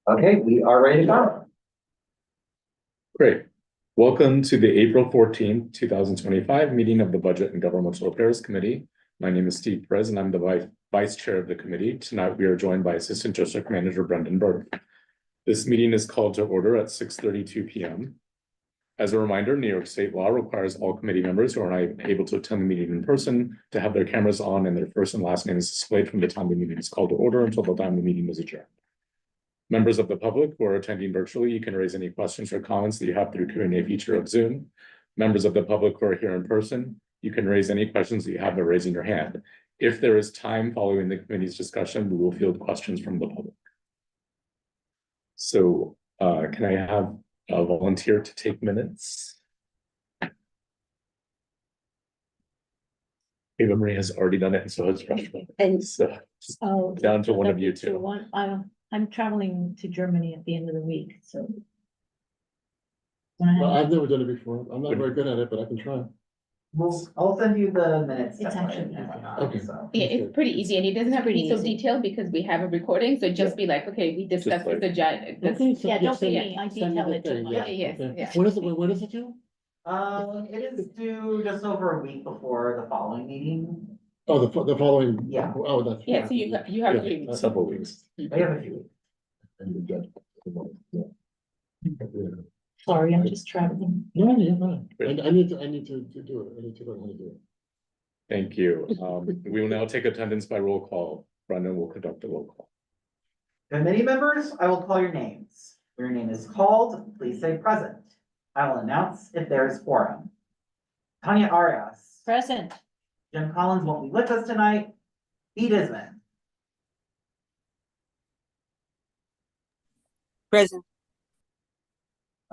Okay, we are ready to go. Great. Welcome to the April 14th, 2025 meeting of the Budget and Governmental Affairs Committee. My name is Steve Perez and I'm the Vice Chair of the committee. Tonight we are joined by Assistant District Manager Brendan Burke. This meeting is called to order at 6:32 p.m. As a reminder, New York State law requires all committee members who are not able to attend the meeting in person to have their cameras on and their first and last names displayed from the time the meeting is called to order until the time the meeting is adjourned. Members of the public who are attending virtually, you can raise any questions or comments that you have through Q&A feature of Zoom. Members of the public who are here in person, you can raise any questions that you have by raising your hand. If there is time following the committee's discussion, we will field questions from the public. So can I have a volunteer to take minutes? Ava Marie has already done it, and so has Josh. And so down to one of you two. I'm traveling to Germany at the end of the week, so. Well, I've never done it before. I'm not very good at it, but I can try. I'll send you the minutes. It's template actually and whatnot, Okay. so. Yeah, it's pretty easy and it doesn't have to be so Pretty easy. detailed because we have a recording, so just be like, okay, we discussed like- the judge. Okay, so Yeah, don't send be me- me, I send me detail the it too thing, much. yeah, Yes, okay. yeah. When is it due? It is due just over a week before the following meeting. Oh, the following. Yeah. Oh, that's. Yeah, so you have Yeah. 3 weeks. Several weeks. We have a few weeks. Sorry, I'm just traveling. No, you're fine. I need to do it. I need to learn how to do it. Thank you. We will now take attendance by roll call. Brendan will conduct a roll call. Committee members, I will call your names. When your name is called, please say present. I will announce if there is quorum. Tanya Arias. Present. Jim Collins won't be with us tonight. Pete Isman. Present.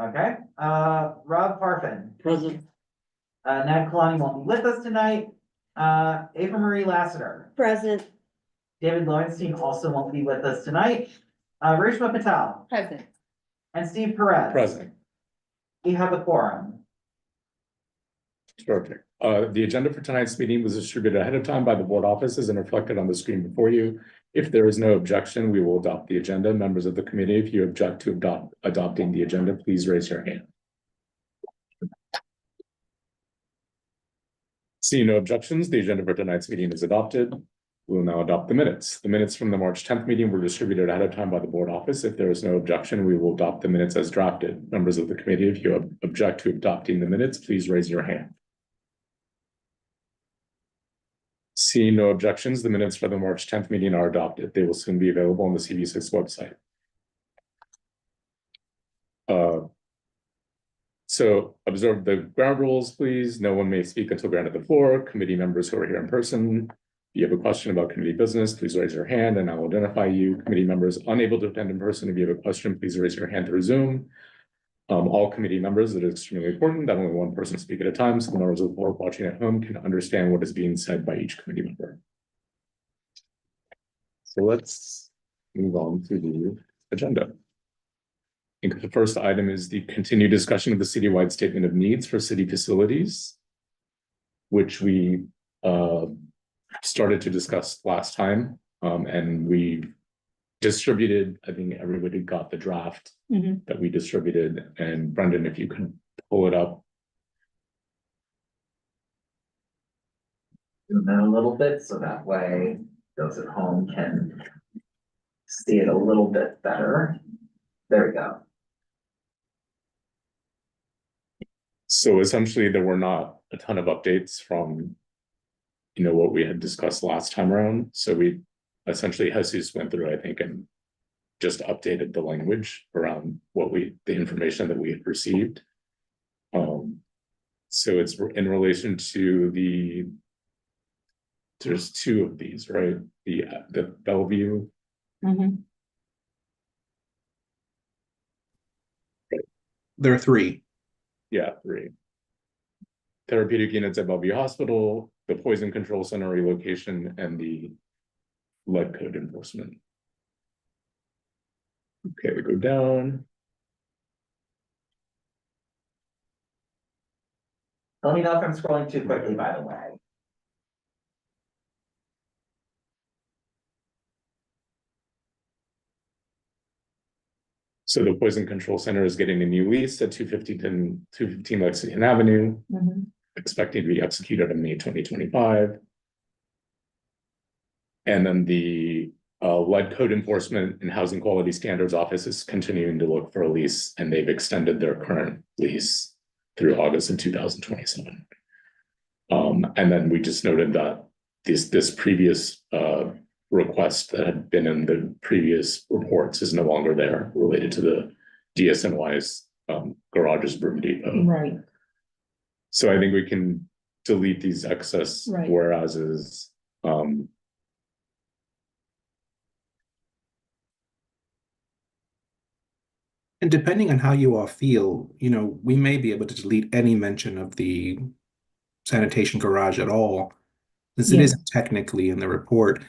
Okay, Rob Parfin. Present. Ned Kalani won't be with us tonight. Ava Marie Lassiter. Present. David Lowenstein also won't be with us tonight. Reshma Patel Present. and Steve Perez. Present. We have a quorum. Perfect. The agenda for tonight's meeting was distributed ahead of time by the board offices and reflected on the screen before you. If there is no objection, we will adopt the agenda. Members of the committee, if you object to adopting the agenda, please raise your hand. Seeing no objections, the agenda for tonight's meeting is adopted. We will now adopt the minutes. The minutes from the March 10th meeting were distributed ahead of time by the board office. If there is no objection, we will adopt the minutes as drafted. Members of the committee, if you object to adopting the minutes, please raise your hand. Seeing no objections, the minutes for the March 10th meeting are adopted. They will soon be available on the CV6 website. So observe the ground rules, please. No one may speak until granted the floor. Committee members who are here in person, if you have a question about committee business, please raise your hand and I will identify you. Committee members unable to attend in person, if you have a question, please raise your hand through Zoom. All committee members, it is extremely important that only one person speak at a time, so the members of the board watching at home can understand what is being said by each committee member. So let's move on to the agenda. I think the first item is the continued discussion of the citywide statement of needs for city facilities, which we started to discuss last time, and we distributed. I think everybody got the draft that we distributed, and Brendan, if you can pull it up. Zoom in a little bit so that way those at home can see it a little bit better. There we go. So essentially there were not a ton of updates from, what we had discussed last time around. So we essentially, Jesus went through, I think, and just updated the language around the information that we had received. So it's in relation to there's two of these, right? The Bellevue. There are 3. Yeah, 3. Therapeutic units at Bellevue Hospital, the Poison Control Center relocation, and the lead code enforcement. Okay, we go down. Let me know if I'm scrolling too quickly, by the way. So the Poison Control Center is getting a new lease at 215 Lexington Avenue, Mhm. expected to be executed in May 2025. And then the lead code enforcement and housing quality standards office is continuing to look for a lease, and they've extended their current lease through August of 2027. And then we just noted that this previous request that had been in the previous reports is no longer there, related to the DSNY's garages Broom Depot. Right, So I think we can delete these excess Right. whereases. And depending on how you all feel, we may be able to delete any mention of the sanitation garage at all, since it Yeah. isn't technically in the report.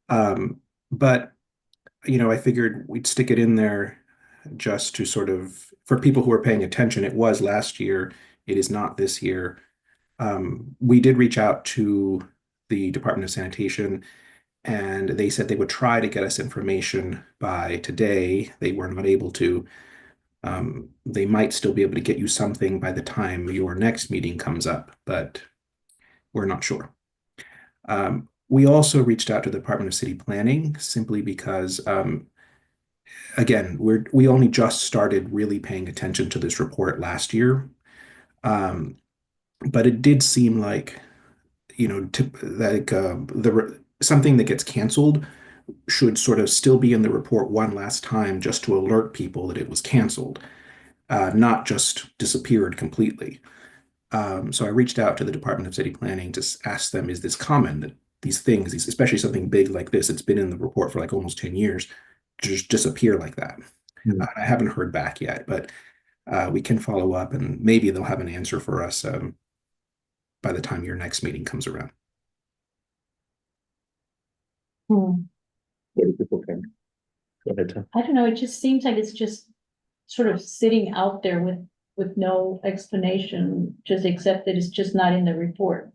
But, I figured we'd stick it in there just to sort of, for people who are paying attention, it was last year, it is not this year. We did reach out to the Department of Sanitation, and they said they would try to get us information by today. They were not able to. They might still be able to get you something by the time your next meeting comes up, but we're not sure. We also reached out to the Department of City Planning simply because, again, we only just started really paying attention to this report last year. But it did seem like, something that gets canceled should sort of still be in the report one last time just to alert people that it was canceled, not just disappeared completely. So I reached out to the Department of City Planning to ask them, is this common that these things, especially something big like this, it's been in the report for like almost 10 years, just disappear like that? I haven't heard back yet, but we can follow up and maybe they'll have an answer for us by the time your next meeting comes around. Hmm. What do people think? Go ahead, Tom. I don't know, it just seems like it's just sort of sitting out there with no explanation, just except that it's just not in the report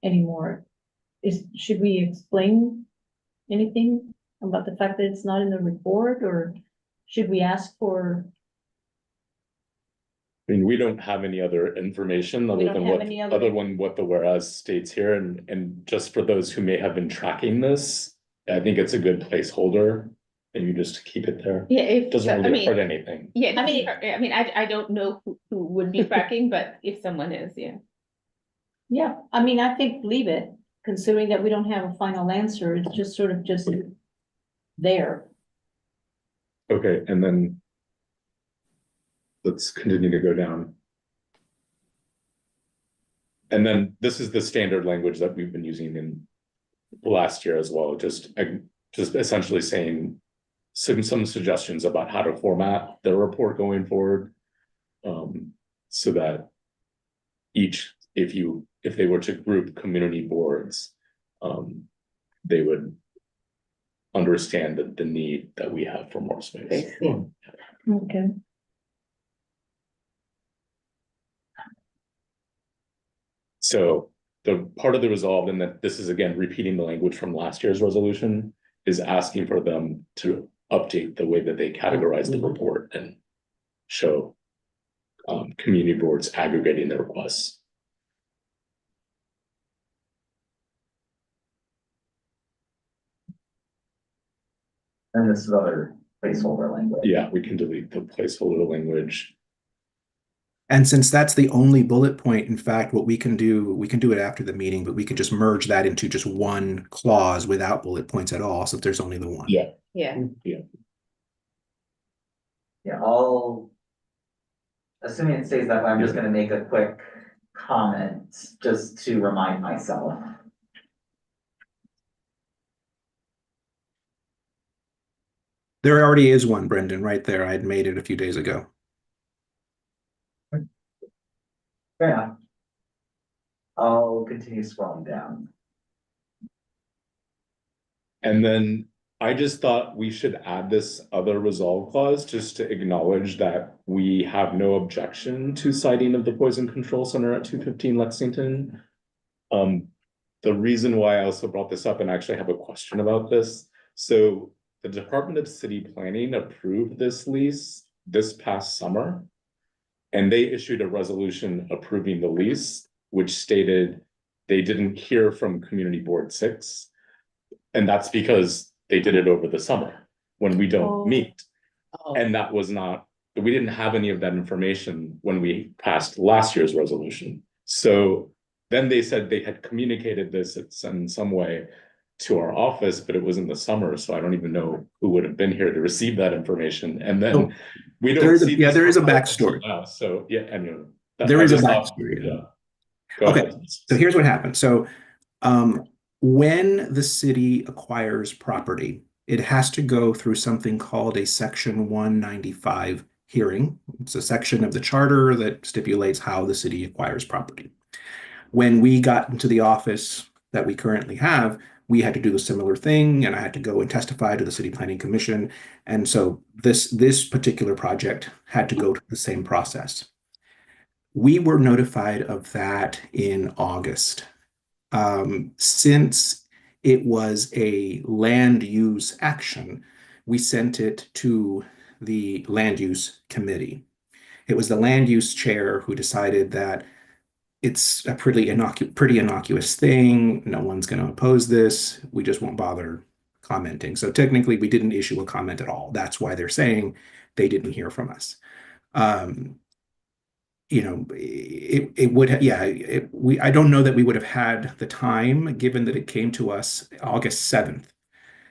anymore. Should we explain anything about the fact that it's not in the report, or should we ask for? I mean, we don't have any other information We other don't than have any other- what the whereas states here, and just for those who may have been tracking this, I think it's a good placeholder, and you just keep it there. Yeah, if, Doesn't I really hurt mean, anything. yeah, I mean- I don't know who would be tracking, but if someone is, yeah. Yeah, I mean, I think leave it, considering that we don't have a final answer, it's just sort of just there. Okay, and then let's continue to go down. And then this is the standard language that we've been using in last year as well, just essentially saying some suggestions about how to format the report going forward. So that if they were to group community boards, they would understand the need that we have for more space. Okay. So the part of the resolve, and that this is again repeating the language from last year's resolution, is asking for them to update the way that they categorize the report and show community boards aggregating their requests. And this is other placeholder language. Yeah, we can delete the placeholder language. And since that's the only bullet point, in fact, what we can do it after the meeting, but we can just merge that into just one clause without bullet points at all, so if there's only the one. Yeah. Yeah, Yeah, assuming it stays that way, I'm just gonna make a quick comment just to remind myself. There already is one, Brendan, right there. I'd made it a few days ago. Fair enough. I'll continue scrolling down. And then I just thought we should add this other resolve clause just to acknowledge that we have no objection to citing of the Poison Control Center at 215 Lexington. The reason why I also brought this up, and I actually have a question about this. So the Department of City Planning approved this lease this past summer. And they issued a resolution approving the lease, which stated they didn't hear from Community Board 6. And that's because they did it over the summer when we don't Oh. meet. Oh. And that was not, we didn't have any of that information when we passed last year's resolution. So then they said they had communicated this in some way to our office, but it was in the summer, so I don't even know who would have been here to receive that information. And then Oh, we there don't is a- see yeah, this there is a proposal backstory. now. So yeah, I mean, There is a just thought- backstory. Yeah. Go Okay, ahead. so here's what happened. So when the city acquires property, it has to go through something called a Section 195 hearing. It's a section of the charter that stipulates how the city acquires property. When we got into the office that we currently have, we had to do a similar thing, and I had to go and testify to the City Planning Commission. And so this particular project had to go to the same process. We were notified of that in August. Since it was a land use action, we sent it to the land use committee. It was the land use chair who decided that it's a pretty innocuous thing. No one's going to oppose this. We just won't bother commenting. So technically, we didn't issue a comment at all. That's why they're saying they didn't hear from us. It would, yeah, I don't know that we would have had the time, given that it came to us August 7th,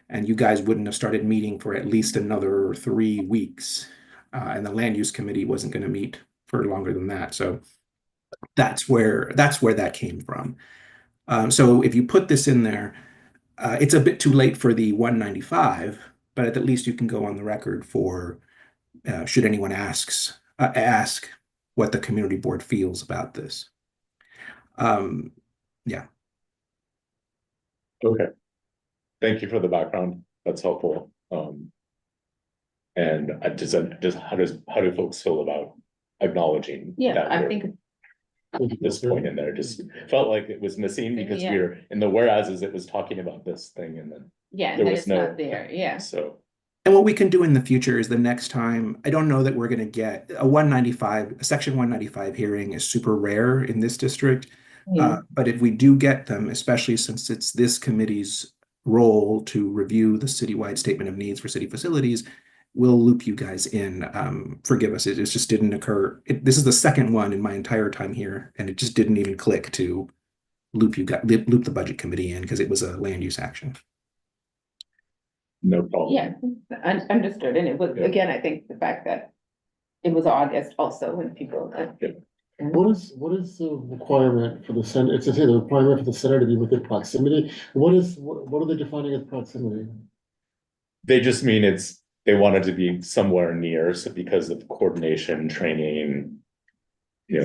and you guys wouldn't have started meeting for at least another 3 weeks. And the land use committee wasn't going to meet for longer than that. So that's where that came from. So if you put this in there, it's a bit too late for the 195, but at least you can go on the record for should anyone ask what the community board feels about this. Yeah. Okay. Thank you for the background. That's helpful. And how do folks feel about acknowledging Yeah, that I we're think, at this point in there? Just felt like it was missing because Yeah. we were in the whereases, it was talking about this thing, and then yeah, There and was it's no- not there, yeah. so And what we can do in the future is the next time, I don't know that we're going to get a section 195 hearing is super rare in this district. But if we do get them, especially since it's this committee's role to review the citywide statement of needs for city facilities, we'll loop you guys in. Forgive us, it just didn't occur. This is the second one in my entire time here, and it just didn't even click to loop the budget committee in because it was a land use action. no problem. Yeah, understood, and it was, Yeah. again, I think the fact that it was August also when people. What is the requirement for the center? It's to say the requirement for the center to be within proximity. What are they defining as proximity? They just mean they wanted to be somewhere near, so because of coordination, training,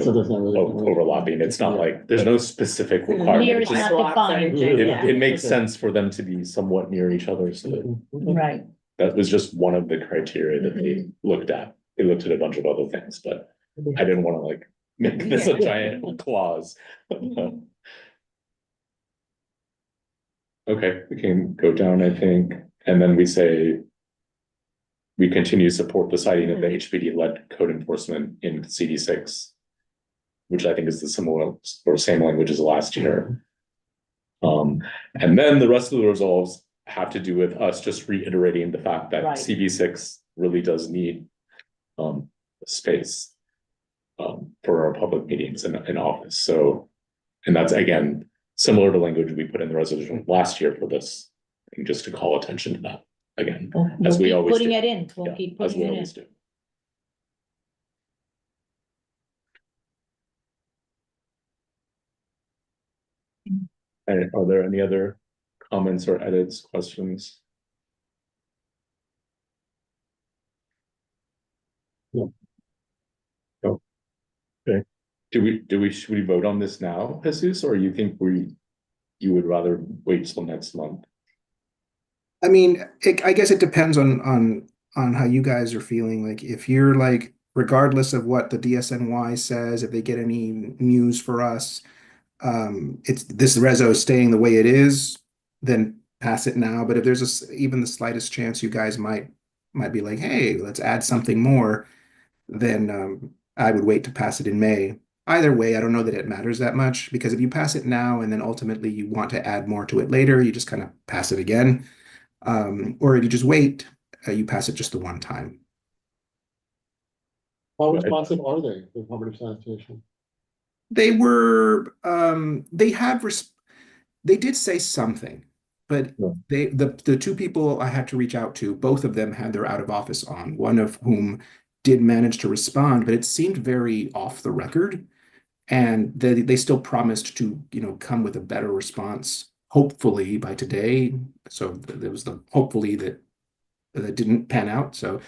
So there's not really. overlapping. It's not like, there's no specific Near requirement. is It's just- not defined. It makes Okay. sense for them to be somewhat near each other, so that Right. that was just one of the criteria that they looked at. They looked at a bunch of other things, but I didn't want to like make this a giant clause. Okay, we can go down, I think, and then we say we continue to support the citing of the HPD-led code enforcement in CD6, which I think is the similar or same language as last year. And then the rest of the resolves have to do with us just reiterating the fact that Right. CB6 really does need space for our public meetings in office. So, and that's again similar to language we put in the resolution last year for this, and just to call attention to that again, We'll as we keep always putting do. it in. We'll Yeah, keep as putting we it in. always do. And are there any other comments or edits, questions? No. No. Okay. Should we vote on this now, Jesus, or you think you would rather wait till next month? I mean, I guess it depends on how you guys are feeling. Like, if you're like, regardless of what the DSNY says, if they get any news for us, it's this reso is staying the way it is, then pass it now. But if there's even the slightest chance you guys might be like, hey, let's add something more, then I would wait to pass it in May. Either way, I don't know that it matters that much, because if you pass it now and then ultimately you want to add more to it later, you just kind of pass it again. Or if you just wait, you pass it just the one time. How Right. responsive are they, the Department of Sanitation? They were, they did say something, but Yeah. the two people I had to reach out to, both of them had their out of office on, one of whom did manage to respond, but it seemed very off the record. And they still promised to, come with a better response, hopefully by today. So there was the hopefully that didn't pan out. So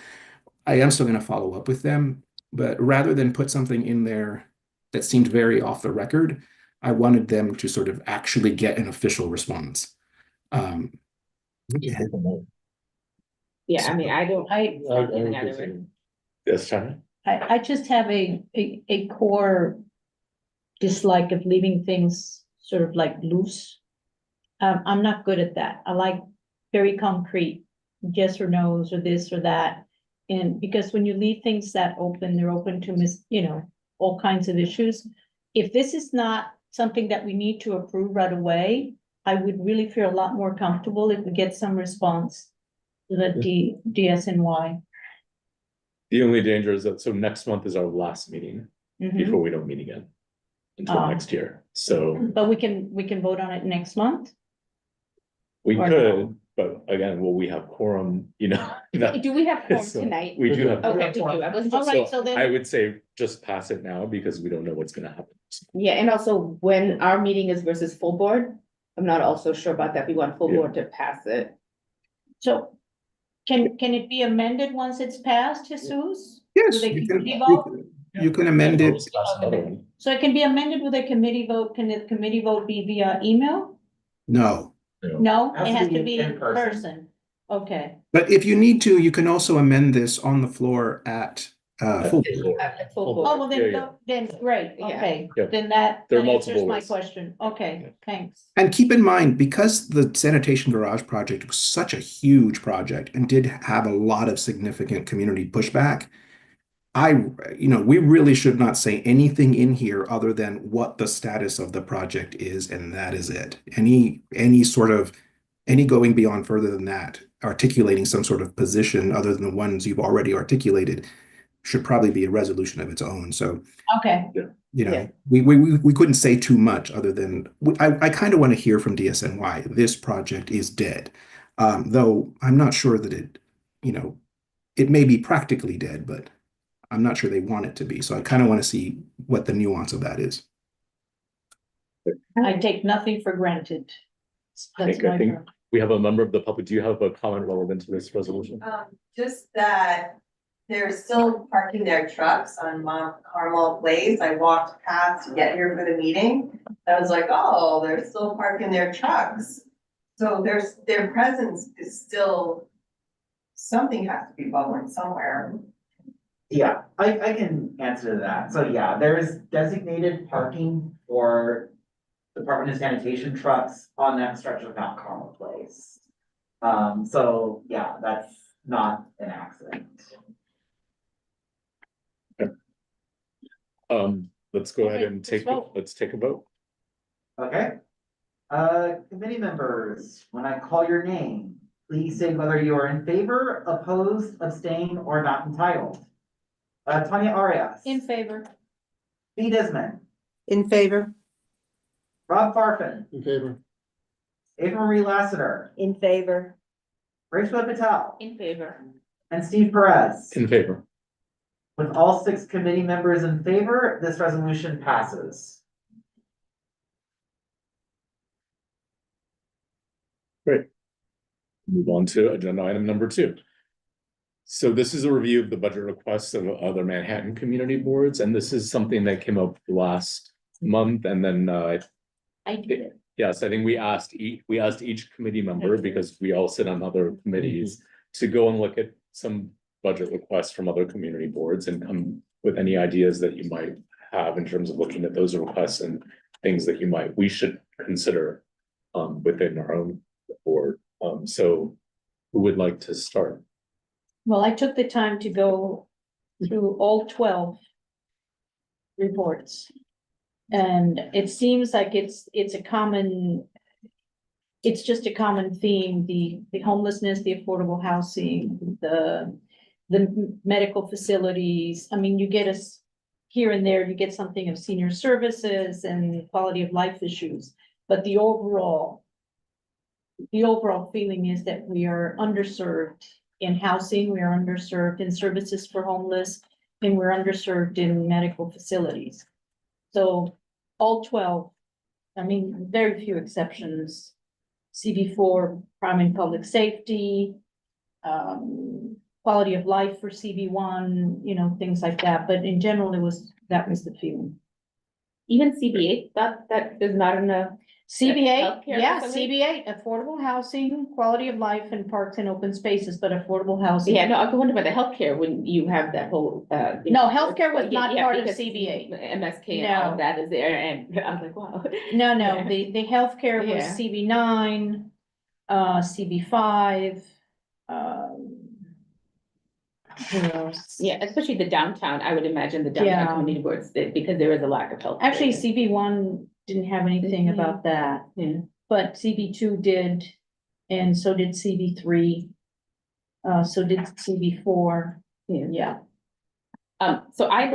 I am still going to follow up with them, but rather than put something in there that seemed very off the record, I wanted them to sort of actually get an official response. Um, Yeah, I mean, I don't. I, Something either way. Yes, China? I just have a core dislike of leaving things sort of like loose. I'm not good at that. I like very concrete, yes or no's or this or that. And because when you leave things that open, they're open to all kinds of issues. If this is not something that we need to approve right away, I would really feel a lot more comfortable if we get some response to the DSNY. The only danger is that, so next month is our last meeting Mhm. before we don't meet again until Oh. next year. So But we can vote on it next month. we Or could, but again, will we have quorum, that- Do we have quorum so tonight? We do have. Okay, we do. I wasn't All just, right, so I then, would say just pass it now because we don't know what's gonna happen. yeah, and also when our meeting is versus full board, I'm not also sure about that. We want full Yeah. board to pass it. so can it be amended once it's passed, Jesus? yes, With a you can, committee vote? you can amend it. Let's pass another one. So it can be amended with a committee vote. Can the committee vote be via email? No, No, it has to be be in in person. person. Okay, but if you need to, you can also amend this on the floor at full. At full oh, board. well, Yeah, then, great, Yeah. okay, Yeah. then that There are answers multiple my ways. question. Okay, thanks. And keep in mind, because the sanitation garage project was such a huge project and did have a lot of significant community pushback, we really should not say anything in here other than what the status of the project is, and that is it. Any going beyond further than that, articulating some sort of position other than the ones you've already articulated, should probably be a resolution of its own. So Okay, Yeah. we couldn't say too much other than I kind of want to hear from DSNY. This project is dead, though I'm not sure that it may be practically dead, but I'm not sure they want it to be. So I kind of want to see what the nuance of that is. I take nothing for granted. That's I my think term. we have a member of the public. Do you have a comment relevant to this resolution? Just that they're still parking their trucks on Mount Carmel Place. I walked past to get here for the meeting. I was like, oh, they're still parking their trucks. So their presence is still, something has to be bubbling somewhere. Yeah, I can answer that. So yeah, there is designated parking for Department of Sanitation trucks on that stretch of Mount Carmel Place. So yeah, that's not an accident. Let's go ahead Okay, and let's vote. let's take a vote. Okay. Committee members, when I call your name, please say whether you are in favor, opposed, abstain, or not entitled. Tanya Arias. In favor. Lee Desmond. In favor. Rob Farfan. In favor? Ava Marie Lassiter. In favor. Rachel Patel. In favor. And Steve Perez. In favor. With all 6 committee members in favor, this resolution passes. Great. Move on to agenda item number 2. So this is a review of the budget requests of other Manhattan community boards, and this is something that came up last month, and then I did it. yes, I think we asked each committee member, because we all sit on other committees, to go and look at some budget requests from other community boards and come with any ideas that you might have in terms of looking at those requests and things that we should consider within our own board. So who would like to start? Well, I took the time to go through all 12 reports. And it seems like it's just a common theme, the homelessness, the affordable housing, the medical facilities. I mean, you get us here and there, you get something of senior services and quality of life issues. But the overall feeling is that we are underserved in housing, we are underserved in services for homeless, and we're underserved in medical facilities. So all 12, I mean, very few exceptions. CB4, crime and public safety, quality of life for CB1, you know, things like that. But in general, that was the feeling. Even CB8, that there's not enough. CB8, Healthcare yeah, facility? CB8, affordable housing, quality of life and parks and open spaces, but affordable housing. Yeah, no, I wonder about the healthcare when you have that whole, No, healthcare was Yeah, not yeah, part of because CB8. MSK and all No. of that is there, and I was like, wow. No, Yeah. the healthcare was Yeah. CB9, CB5, who else? Yeah, especially the downtown, I would imagine the Yeah. downtown community boards, because there is a lack of health. Actually, CB1 didn't have anything Mhm. about that, Yeah. but CB2 did, and so did CB3. So did CB4, yeah. So I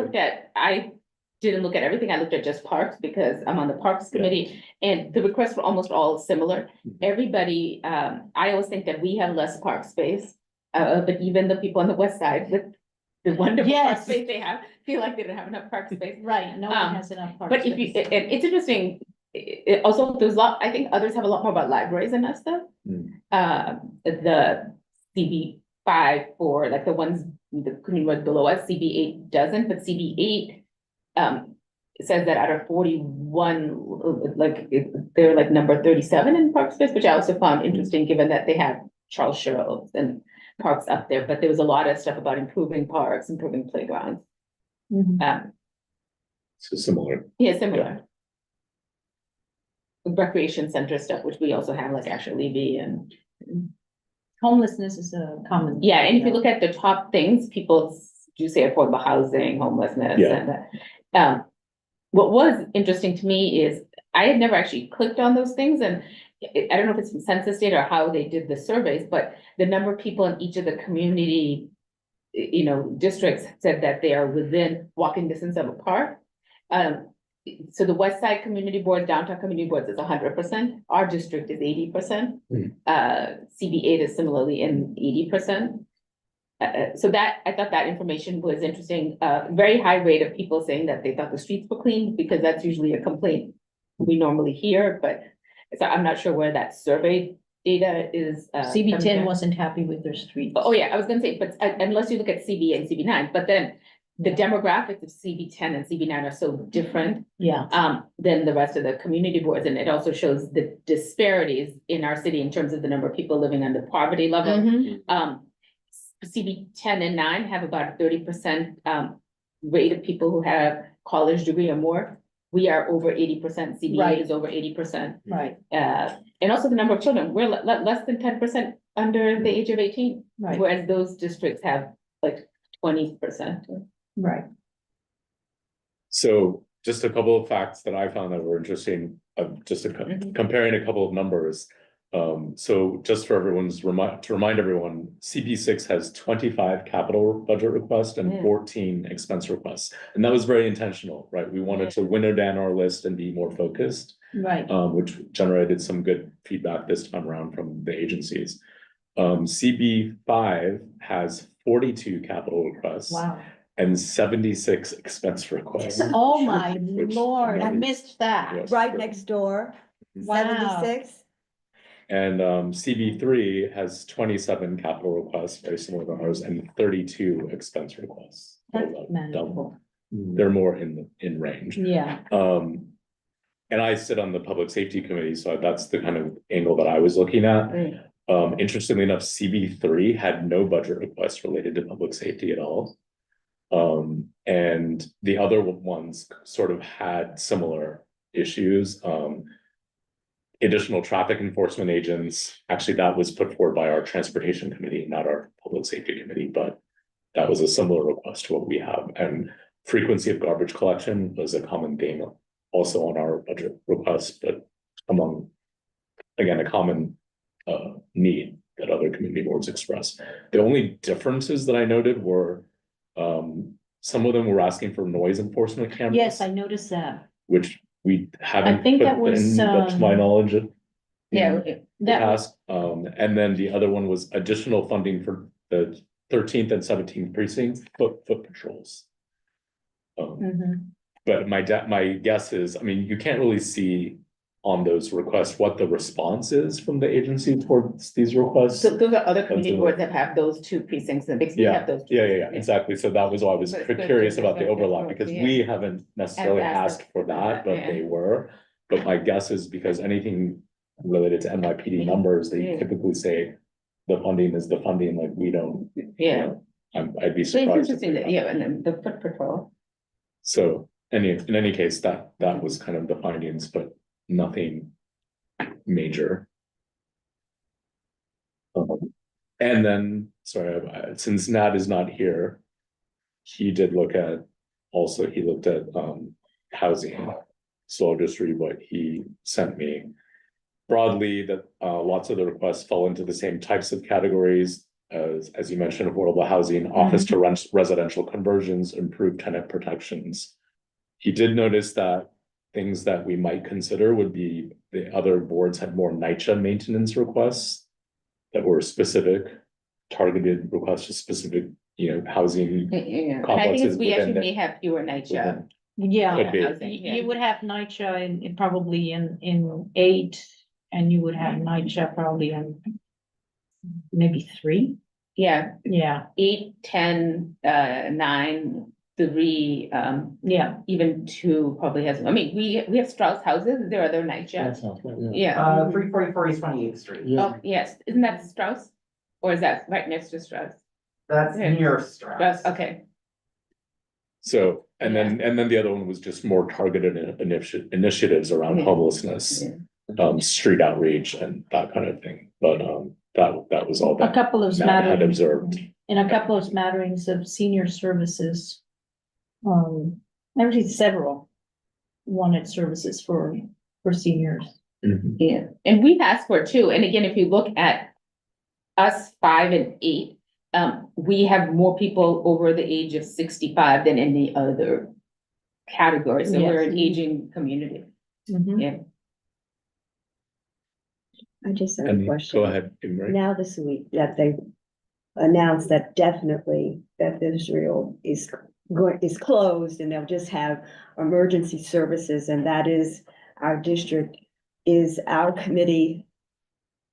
didn't look at everything, I looked at just parks because I'm on the Parks Yeah. Committee, and the requests were almost all similar. Everybody, I always think that we have less park space, but even the people on the west side with the wonderful park Yes. space they have, feel like they don't have enough park space. Right, no one has enough park But if you, space. and it's interesting, also, there's a lot, I think others have a lot more about libraries than us though. The CB5 for like the ones, the community ones below us, CB8 doesn't, but CB8 says that out of 41, they're like number 37 in park space, which I also found interesting, given that they have Charles Sherrills and parks up there, but there was a lot of stuff about improving parks, improving playgrounds. Mhm. So similar. Yeah, similar. Recreation center stuff, which we also have, like Asher Levy and. Homelessness is a common. Yeah, and if you look at the top things, people do say affordable housing, homelessness, Yeah. and what was interesting to me is I had never actually clicked on those things, and I don't know if it's from census data or how they did the surveys, but the number of people in each of the community, districts said that they are within walking distance of a park. So the West Side Community Board, Downtown Community Boards is 100%. Our district is 80%. CB8 is similarly in 80%. So that, I thought that information was interesting. Very high rate of people saying that they thought the streets were clean, because that's usually a complaint we normally hear, but so I'm not sure where that survey data is. coming CB10 from. wasn't happy with their streets. Oh, yeah, I was gonna say, but unless you look at CB and CB9, but then the demographics of CB10 and CB9 are so different Yeah, than the rest of the community boards, and it also shows the disparities in our city in terms of the number of people living under poverty level. Mhm. CB10 and 9 have about 30% rate of people who have college degree or more. We are over 80%, CB8 Right. is over 80%. right, And also the number of children, we're less than 10% under the age of 18. right, Whereas those districts have like 20%. right. So just a couple of facts that I found that were interesting, comparing a couple of numbers. So just for everyone's to remind everyone, CP6 has 25 capital budget requests and 14 expense requests. And that was very intentional, right? We wanted to winnow down our list and be more focused, Right, which generated some good feedback this time around from the agencies. CB5 has 42 capital requests. wow. And 76 expense requests. Oh, my Which- Lord, I missed that. Yes. Right next door, Wow. 76. And CB3 has 27 capital requests, very similar to ours, and 32 expense requests. So That's about manageable. double. They're more in range. Yeah, And I sit on the public safety committee, so that's the kind of angle that I was looking at. Interestingly enough, CB3 had no budget requests related to public safety at all. And the other ones sort of had similar issues. Additional traffic enforcement agents, actually that was put forward by our transportation committee, not our public safety committee, but that was a similar request to what we have, and frequency of garbage collection was a common theme also on our budget request, but among, again, a common need that other community boards express. The only differences that I noted were, some of them were asking for noise enforcement cameras. Yes, I noticed that. Which we haven't think put that was, in, to my knowledge. Yeah, That, Past, and then the other one was additional funding for the 13th and 17th precincts foot patrols. mhm. But my guess is, I mean, you can't really see on those requests what the response is from the agency towards these requests. so those are other community Until- boards that have those two precincts and basically Yeah, have those. two yeah, precincts, exactly. So that was why I was But it's good curious to about the discuss overlap, more, because yeah. we haven't necessarily I've asked asked for that, but yeah. they were. But my guess is because anything related to NYPD numbers, they Yeah. typically say the funding is the funding, like we don't. Yeah, I'd be so it's surprised. if interesting we that, got yeah, that. and then the foot patrol. So in any case, that was kind of the findings, but nothing major. And then, sorry, since Nat is not here, he did look at, also he looked at housing. So I'll just read what he sent me. Broadly, that lots of the requests fall into the same types of categories as you mentioned, affordable housing, office to rent residential conversions, improved tenant protections. He did notice that things that we might consider would be the other boards had more NYCHA maintenance requests that were specific, targeted requests to specific, housing. Yeah, and I think Complexes we within actually the- may have fewer night job. Yeah, Could be. housing, yeah. you would have NYCHA in probably in 8, and you would have NYCHA probably in maybe 3. Yeah, Yeah, 8, 10, 9, 3, yeah. even 2 probably has, I mean, we have Strauss houses, there are other night That's jobs. how, yeah. Yeah, 344 East 28th Street. Yeah, oh, yes, isn't that Strauss? Or is that right next to Strauss? That's Yeah. near Strauss. Strauss, okay, So, and then the other one was just more targeted initiatives around Yeah. homelessness, Yeah. street outreach and that kind of thing. But, that was all A that couple of Matt had smatterings, observed. and a couple of smatterings of senior services. Actually several wanted services for seniors. yeah, and we've asked for it too, and again, if you look at us 5 and 8, we have more people over the age of 65 than any other category, so we're an Yes. aging community, Mhm. yeah. I just have a And question. go ahead, Imre. Now this week that they announced that definitely that Israel is closed and they'll just have emergency services, and that is our district, is our committee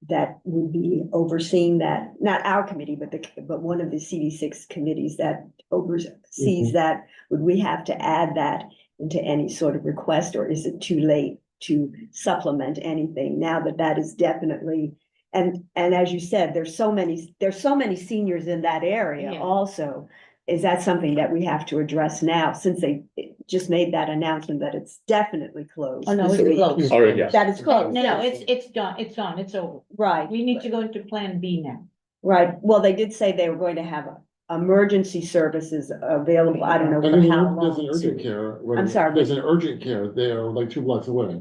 that would be overseeing that, not our committee, but one of the CD6 committees that oversees that. Would we have to add that into any sort of request, or is it too late to supplement anything now that that is definitely, and as you said, there's so many seniors in that area Yeah. also. Is that something that we have to address now, since they just made that announcement that it's definitely closed? Oh, no, this it's week? closed. All right, yeah. That is No, closed. no, it's done, it's over. Right. We need to go into Plan B now. Right, well, they did say they were going to have emergency services available, I don't know and for there's how an, there's an long. urgent care. I'm sorry, There's an urgent care there, like 2 blocks away.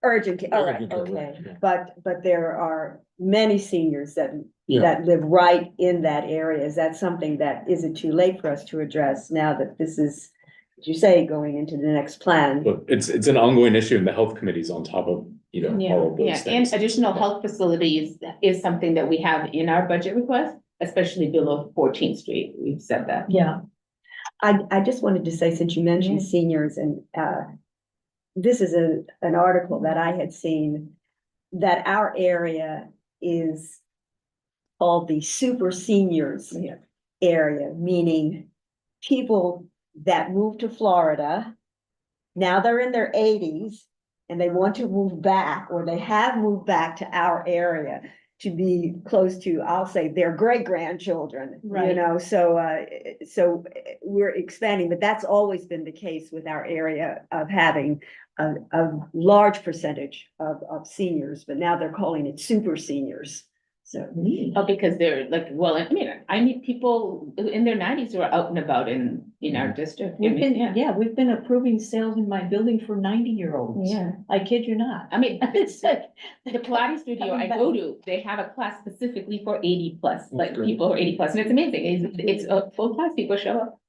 Urgent, all right, Urgent care, okay, yeah. but there are many seniors Yeah. that live right in that area. Is that something that, is it too late for us to address now that this is, as you say, going into the next plan? But it's an ongoing issue, and the health committee's on top of, Yeah. all of those Yeah, things. and additional health facilities is something that we have in our budget request, especially below 14th Street, we've said that. Yeah. I just wanted to say, since you mentioned seniors, and this is an article that I had seen, that our area is called the super seniors area, meaning people that moved to Florida, now they're in their 80s and they want to move back, or they have moved back to our area to be close to, I'll say, their great grandchildren, Right. so we're expanding, but that's always been the case with our area of having a large percentage of seniors, but now they're calling it super seniors. So, Oh, because they're like, well, I mean, I meet people in their nineties who are out and about in our district. I We've mean, been, yeah, we've been approving sales in my building for 90-year-olds. Yeah, I kid you not. I mean, It's like, the Pilates studio I go to, they have a class specifically for 80+, like great. people who are 80+, and it's amazing. It's a full class, people show up.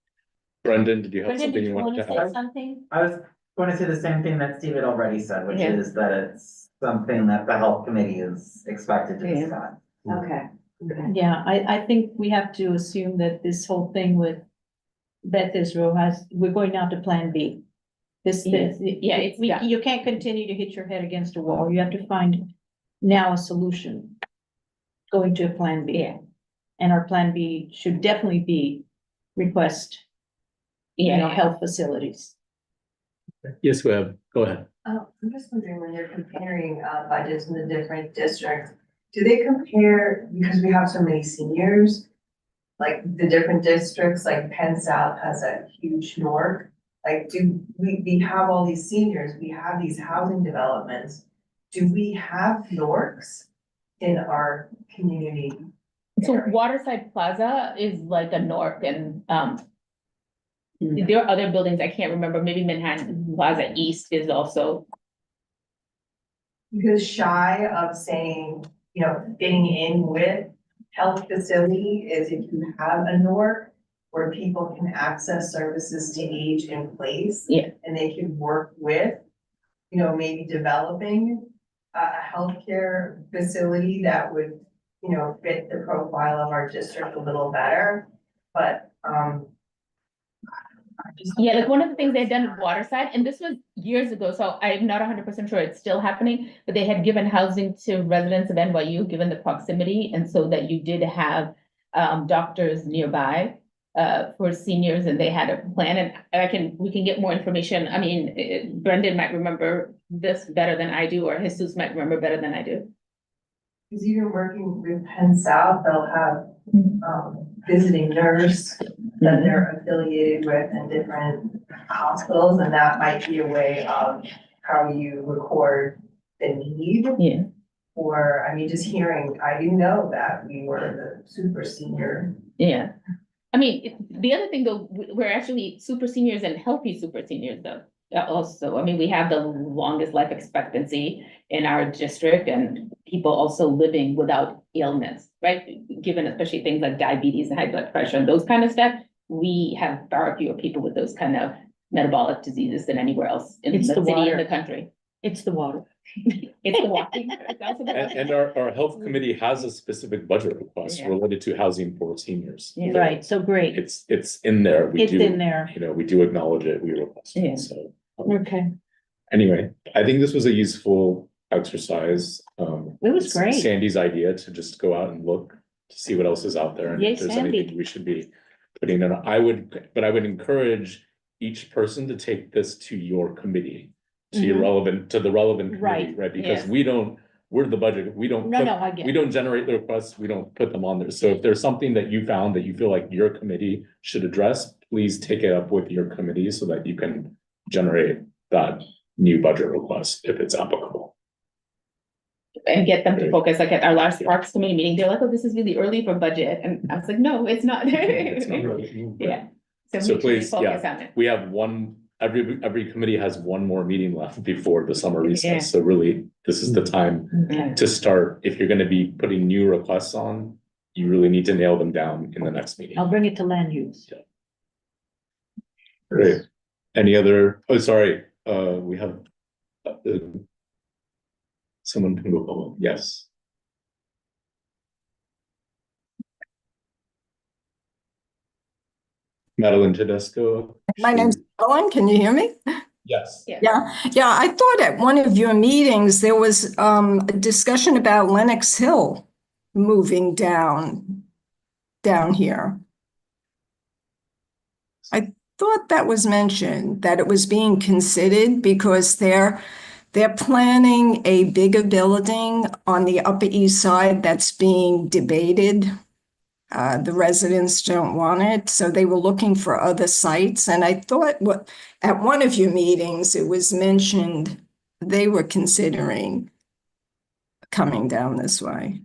Brendan, did you have Brendan, something did you you want wanted to to say add? something? I was going to say the same thing that Steve had already said, which Yeah. is that it's something that the health committee is expected to Yeah. discuss. Okay. Yeah, I think we have to assume that this whole thing with Beth Israel we're going down to Plan B. Yeah, it's done. you can't continue to hit your head against a wall. You have to find now a solution. Going to a Plan B. Yeah, And our Plan B should definitely be request, yeah. health facilities. Yes, Webb, go ahead. I'm just wondering, when you're comparing budgets in the different districts, do they compare, because we have so many seniors? Like the different districts, like Penn South has a huge NORC. Like, do we have all these seniors, we have these housing developments. Do we have NORCs in our community? So Waterside Plaza is like a North and, there are other buildings, I can't remember, maybe Manhattan Plaza East is also. Because shy of saying, fitting in with health facility is if you have a NORC where people can access services to age in place. Yeah. And they can work with, maybe developing a healthcare facility that would, fit the profile of our district a little better. But, Yeah, like one of the things they had done at Waterside, and this was years ago, so I'm not 100% sure it's still happening, but they had given housing to residents of NYU, given the proximity, and so that you did have doctors nearby for seniors, and they had a plan, and we can get more information. I mean, Brendan might remember this better than I do, or Jesus might remember better than I do. because even working with Penn South, they'll have visiting nurse that they're affiliated with in different hospitals, and that might be a way of how you record the need. Yeah. Or, I mean, just hearing, I didn't know that we were the super senior. Yeah. I mean, the other thing though, we're actually super seniors and healthy super seniors though. Also, I mean, we have the longest life expectancy in our district and people also living without illness, right? Given especially things like diabetes and high blood pressure and those kind of stuff, we have far fewer people with those kind of metabolic diseases than anywhere else in the It's the city water. and the country. It's the water. It's the walking. It's also the walking. And our health committee has a specific budget request Yeah. related to housing for seniors. Yeah. Right, so great. It's in there. We It's do, in there. we do acknowledge it, we request Yeah. it, so. Okay, Anyway, I think this was a useful exercise. It was it's great. Sandy's idea to just go out and look to see what else is out there and Yay, if there's Sandy. anything we should be putting in. I would encourage each person to take this to your committee, to your to the relevant committee, Right, right? Because yes. we're the budget, we don't. No, put- no, I get We it. don't generate the requests, we don't put them on there. So if there's something that you found that you feel like your committee should address, please take it up with your committee so that you can generate that new budget request if it's applicable. And get them to Great. focus, like at our last Parks Committee meeting, they're like, oh, this is really early for budget, and I was like, no, it's not. It's not. Yeah. So we should please, focus on it. We have every committee has one more meeting left before the summer Yeah. recess, so really, this is the time Yeah. to start. If you're gonna be putting new requests on, you really need to nail them down in the next meeting. I'll bring it to land use. Great. Any other, we have. Someone can go forward, yes. Madeline Tedesco. My name's Ellen, can you hear me? Yes. Yeah, I thought at one of your meetings, there was a discussion about Lenox Hill moving down here. I thought that was mentioned, that it was being considered because they're planning a bigger building on the Upper East Side that's being debated. The residents don't want it, so they were looking for other sites. And I thought at one of your meetings, it was mentioned they were considering coming down this way.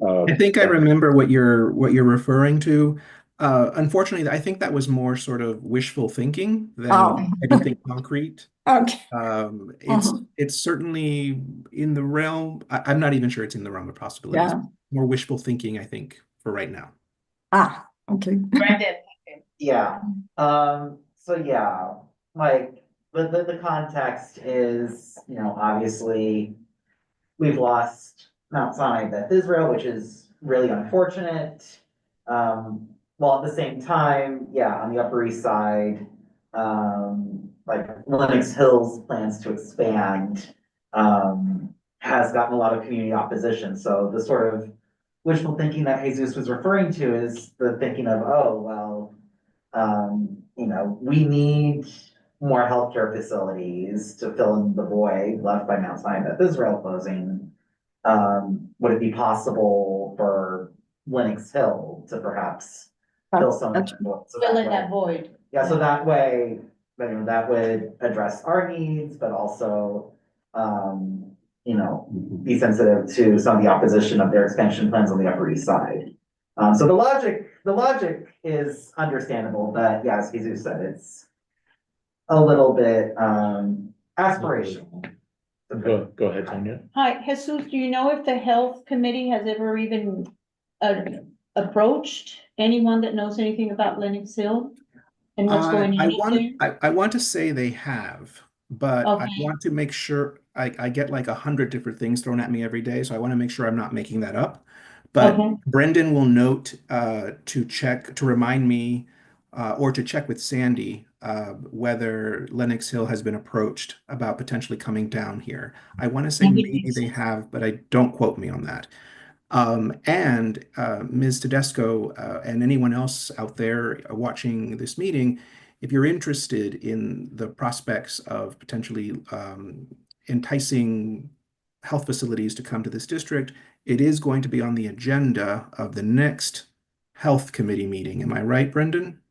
I think I remember what you're referring to. Unfortunately, I think that was more sort of wishful thinking Oh. than anything concrete. Okay. It's certainly in the realm. I'm not even sure it's in the realm of possibilities. Yeah. More wishful thinking, I think, for right now. Okay. Brendan. Yeah, so yeah, like, the context is, obviously, we've lost Mount Sinai Beth Israel, which is really unfortunate. While at the same time, yeah, on the Upper East Side, like Lenox Hills plans to expand, has gotten a lot of community opposition. So the sort of wishful thinking that Jesus was referring to is the thinking of, oh, well, we need more healthcare facilities to fill in the void left by Mount Sinai Beth Israel closing. Would it be possible for Lenox Hill to perhaps fill some of that void? So Fill that in way- that void. Yeah, so that way, that would address our needs, but also, be sensitive to some of the opposition of their expansion plans on the Upper East Side. So the logic is understandable, but yeah, as Jesus said, it's a little bit, aspirational. Go ahead, Tanya. Hi, Jesus, do you know if the health committee has ever even approached anyone that knows anything about Lenox Hill? And what's going I on want, there? I want to say they have, but I Okay. want to make sure I get like 100 different things thrown at me every day, so I want to make sure I'm not making that up. But Okay. Brendan will note to remind me or to check with Sandy whether Lenox Hill has been approached about potentially coming down here. I want to say That'd be maybe they nice. have, but I don't quote me on that. And Ms. Tedesco and anyone else out there watching this meeting, if you're interested in the prospects of potentially enticing health facilities to come to this district, it is going to be on the agenda of the next health committee meeting. Am I right, Brendan?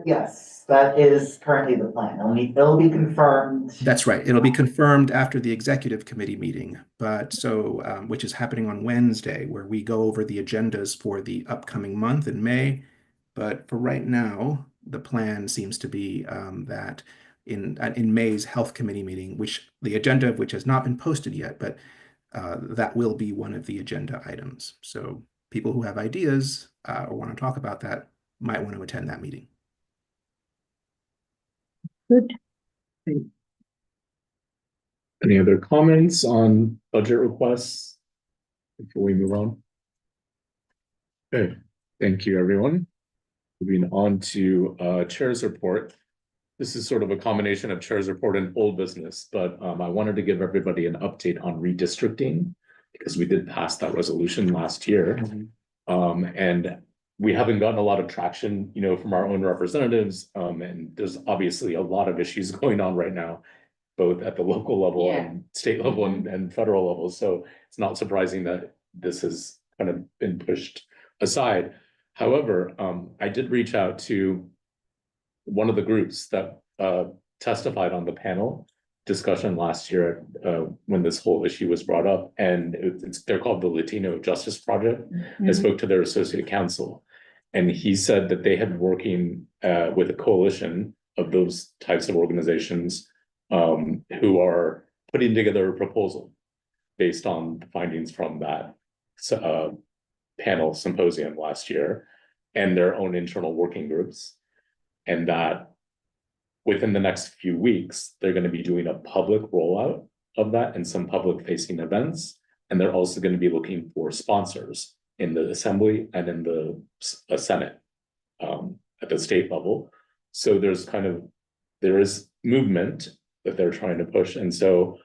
Yes, that is currently the plan. It'll be confirmed. That's right. It'll be confirmed after the executive committee meeting, but so, which is happening on Wednesday, where we go over the agendas for the upcoming month in May. But for right now, the plan seems to be that in May's health committee meeting, which the agenda of which has not been posted yet, but that will be one of the agenda items. So people who have ideas or want to talk about that might want to attend that meeting. Good. Any other comments on budget requests before we move on? Okay, thank you, everyone. Moving on to chair's report. This is sort of a combination of chair's report and old business, but I wanted to give everybody an update on redistricting because we did pass that resolution last year. And we haven't gotten a lot of traction, from our own representatives. And there's obviously a lot of issues going on right now, both at the local level and state level and federal level. So it's not surprising that this has kind of been pushed aside. However, I did reach out to one of the groups that testified on the panel discussion last year when this whole issue was brought up, and they're called the Latino Justice Project. I spoke to their associate counsel, and he said that they had been working with a coalition of those types of organizations who are putting together a proposal based on the findings from that panel symposium last year and their own internal working groups, and that within the next few weeks, they're going to be doing a public rollout of that and some public facing events. And they're also going to be looking for sponsors in the assembly and in the Senate at the state level. So there is movement that they're trying to push. And so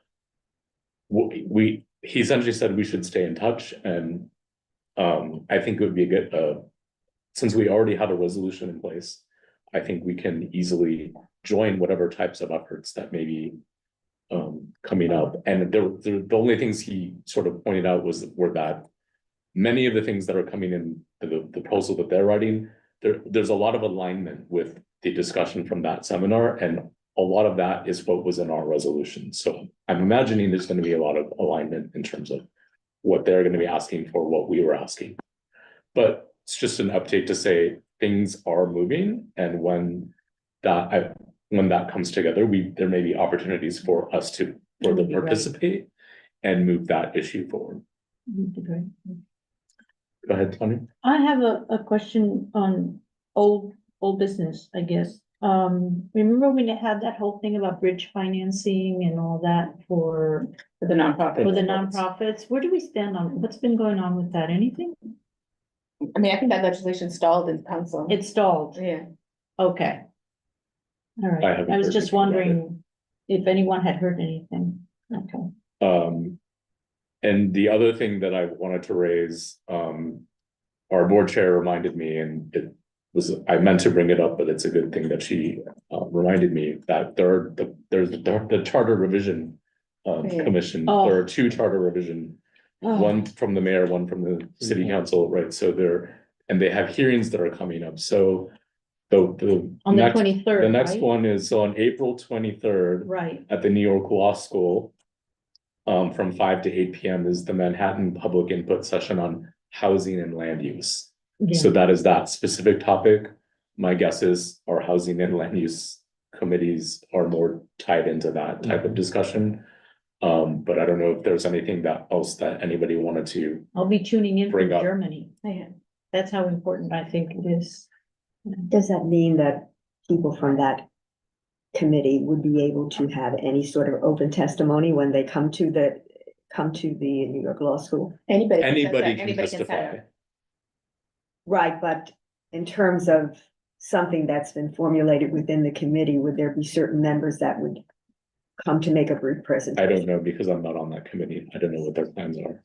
he essentially said we should stay in touch. And I think it would be a good, since we already have a resolution in place, I think we can easily join whatever types of efforts that may be coming up. And the only things he sort of pointed out were that many of the things that are coming in the proposal that they're writing, there's a lot of alignment with the discussion from that seminar and a lot of that is what was in our resolution. So I'm imagining there's gonna be a lot of alignment in terms of what they're gonna be asking for, what we were asking. But it's just an update to say things are moving, and when that comes together, there may be opportunities for us to further Would be great. participate and move that issue forward. Go ahead, Tony. I have a question on old business, I guess. Remember when they had that whole thing about bridge financing and all that for For the nonprofit. the nonprofits? Where do we stand on, what's been going on with that? Anything? I mean, I think that legislation stalled in council. It stalled. Yeah. Okay. All I right. haven't I was heard just anything about wondering if anyone had heard anything. Okay. And the other thing that I wanted to raise, our board chair reminded me, and I meant to bring it up, but it's a good thing that she reminded me that there's the charter revision Yeah. commission. Oh. There are two charter revision, one from the mayor, one from the city council, right? So and they have hearings that are coming up. So the On the next, 23rd, the next right? one is on April 23rd Right. at the New York Law School. From 5 to 8 p.m. is the Manhattan Public Input Session on Housing and Land Use. So Yeah. that is that specific topic. My guess is our housing and land use committees are more tied into that type of discussion. But I don't know if there's anything else that anybody wanted to. I'll be tuning in from Bring up. Germany. Yeah. That's how important I think it is. Does that mean that people from that committee would be able to have any sort of open testimony when they come to the New York Law School? Anybody can Anybody can sign testify. up. Right, but in terms of something that's been formulated within the committee, would there be certain members that would come to make a brief I presentation? don't know because I'm not on that committee. I don't know what their plans are.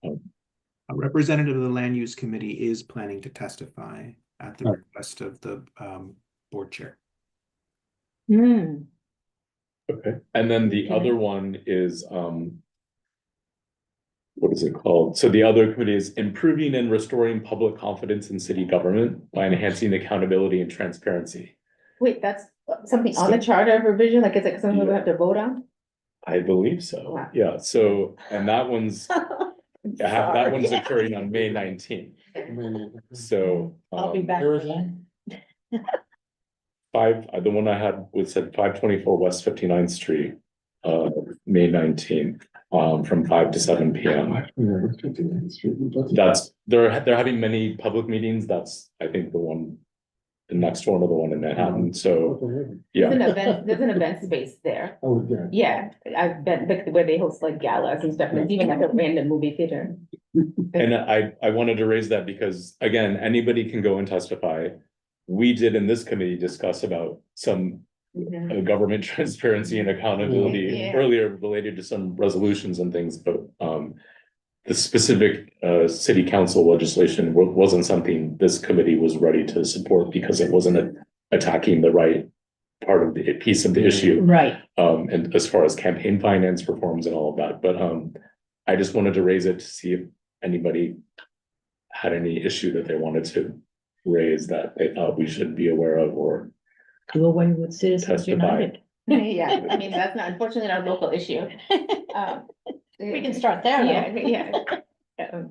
A representative of the land use committee is planning to testify at the request of the board chair. Hmm. Okay. And then the Okay. other one is, what is it called? So the other committee is improving and restoring public confidence in city government by enhancing accountability and transparency. Wait, that's something on the charter revision, like, is it something we Yeah. have to vote on? I believe so. Wow. Yeah. So, and that one's occurring on May 19th. So. I'll be back. Where is for that? The one I had was at 524 West 59th Street, May 19th, from 5 to 7 p.m. That's, they're having many public meetings. That's, I think, the next one or the one in Manhattan. So, There's an yeah. event space there. Oh, yeah. Yeah, I've been, where they host like galas and stuff, and it's even like a random movie theater. And I wanted to raise that because, again, anybody can go and testify. We did in this committee discuss about some Mhm. government transparency and accountability Yeah. earlier related to some resolutions and things, but the specific city council legislation wasn't something this committee was ready to support because it wasn't attacking the right part of the piece of the issue. Right. And as far as campaign finance reforms and all of that, but I just wanted to raise it to see if anybody had any issue that they wanted to raise that they thought we should be aware of or Do away with Citizens Testify. United. Yeah, I mean, that's not, unfortunately, not a local issue. We can start there. though. Yeah.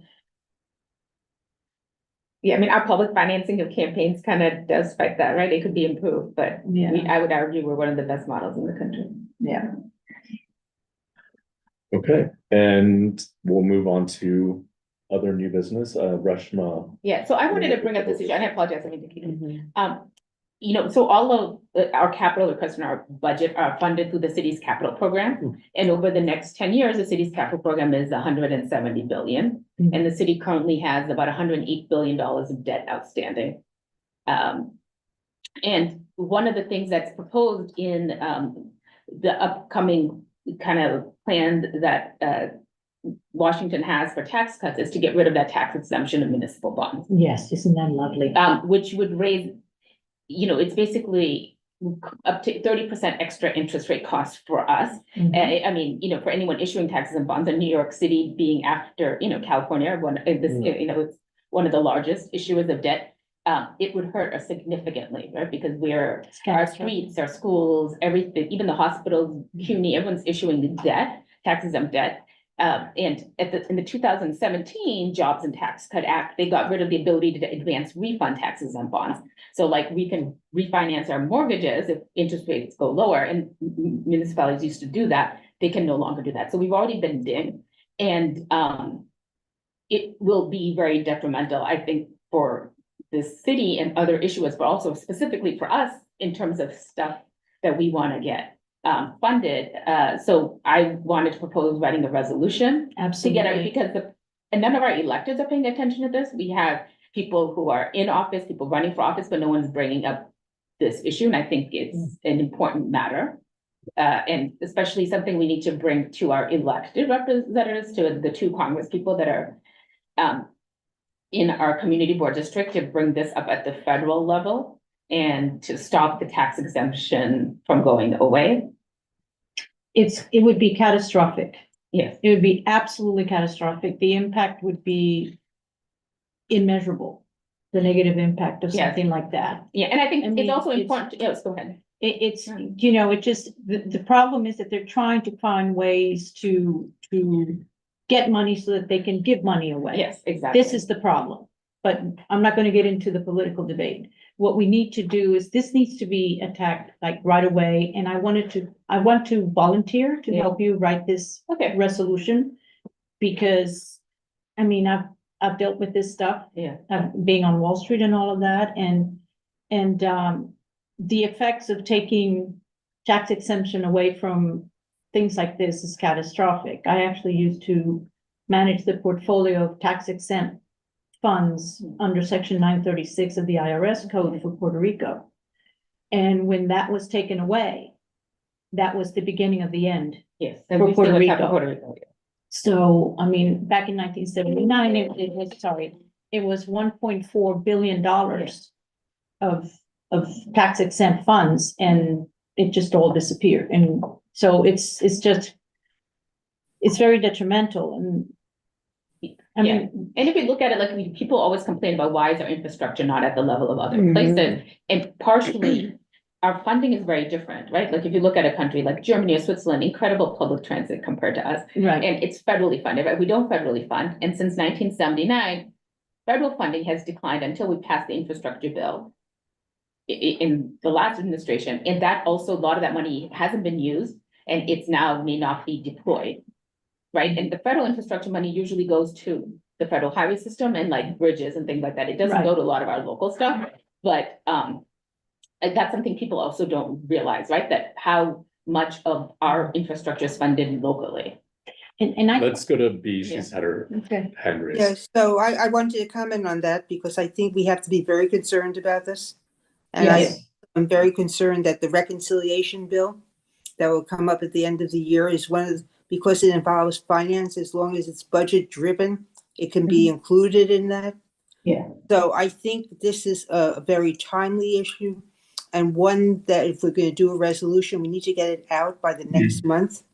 Yeah, I mean, our public financing of campaigns kind of does fight that, right? It could be improved, but Yeah. I would argue we're one of the best models in the country. Yeah. Okay, and we'll move on to other new business, Reshma. Yeah, so I wanted to bring up this issue, and I apologize, I mean to keep it. Mhm. You know, so all of our capital requests in our budget are funded through the city's capital program. And over the next 10 years, the city's capital program is 170 billion. Mhm. And the city currently has about $108 billion of debt outstanding. And one of the things that's proposed in the upcoming kind of plan that Washington has for tax cuts is to get rid of that tax exemption of municipal bonds. Yes, isn't that lovely? Which would raise, you know, it's basically up to 30% extra interest rate cost for us. Mhm. I mean, you know, for anyone issuing taxes and bonds in New York City being after, you know, California, it's one of the largest issuers of debt. it would hurt us significantly, right? Because our catastrophic. streets, our schools, everything, even the hospitals, CUNY, everyone's issuing debt, tax exempt debt. And in the 2017 Jobs and Tax Cut Act, they got rid of the ability to advance refund taxes on bonds. So like we can refinance our mortgages if interest rates go lower, and municipalities used to do that. They can no longer do that. So we've already been dinged, and it will be very detrimental, I think, for the city and other issuers, but also specifically for us in terms of stuff that we want to get funded. So I wanted to propose writing a resolution to get it, Absolutely. because and none of our electeds are paying attention to this. We have people who are in office, people running for office, but no one's bringing up this issue. And I think it's an important matter. And especially something we need to bring to our elected representatives, to the two Congress people that are in our community board district, to bring this up at the federal level and to stop the tax exemption from going away. It would be catastrophic. Yes. It would be absolutely catastrophic. The impact would be immeasurable, the negative impact of Yes. something like that. Yeah, and I think I mean, it's also it's- important, yes, go ahead. It's, you know, it just, the problem is that they're trying to find ways to get money so that they can give money away. Yes, exactly. This is the problem, but I'm not gonna get into the political debate. What we need to do is, this needs to be attacked like right away, and I want to volunteer to Yeah. help you write this Okay, resolution. Because, I mean, I've dealt with this stuff, yeah, being on Wall Street and all of that, and the effects of taking tax exemption away from things like this is catastrophic. I actually used to manage the portfolio of tax exempt funds under section 936 of the IRS code for Puerto Rico. And when that was taken away, that was the beginning of the end. yes. For And we still Puerto would have Rico. Puerto Rico. So, I mean, back in 1979, it was $1.4 billion of tax exempt funds, and it just all disappeared. And so it's very detrimental, and I Yeah. mean, And if you look at it, like, people always complain about why is our infrastructure not at the level of other Mhm. places? And partially, our funding is very different, right? Like, if you look at a country like Germany or Switzerland, incredible public transit compared to us. right, And it's federally funded, right? We don't federally fund. And since 1979, federal funding has declined until we passed the infrastructure bill in the last administration. And that also, a lot of that money hasn't been used, and it's now may not be deployed. Right? And the federal infrastructure money usually goes to the federal highway system and like bridges and things like that. It doesn't Right. go to a lot of our local stuff, but and that's something people also don't realize, right? That how much of our infrastructure is funded locally. and I, Let's go to B, she's had her okay, hand raised. Yes, so I wanted to comment on that because I think we have to be very concerned about this. And yes, I'm very concerned that the reconciliation bill that will come up at the end of the year is because it involves finance, as long as it's budget driven, it can be included in that. Yeah. So I think this is a very timely issue, and one that if we're going to do a resolution, we need to get it out by the next month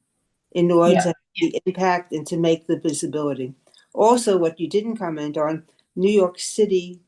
in order to have the impact and to make the visibility. Also, what you didn't comment on, New York City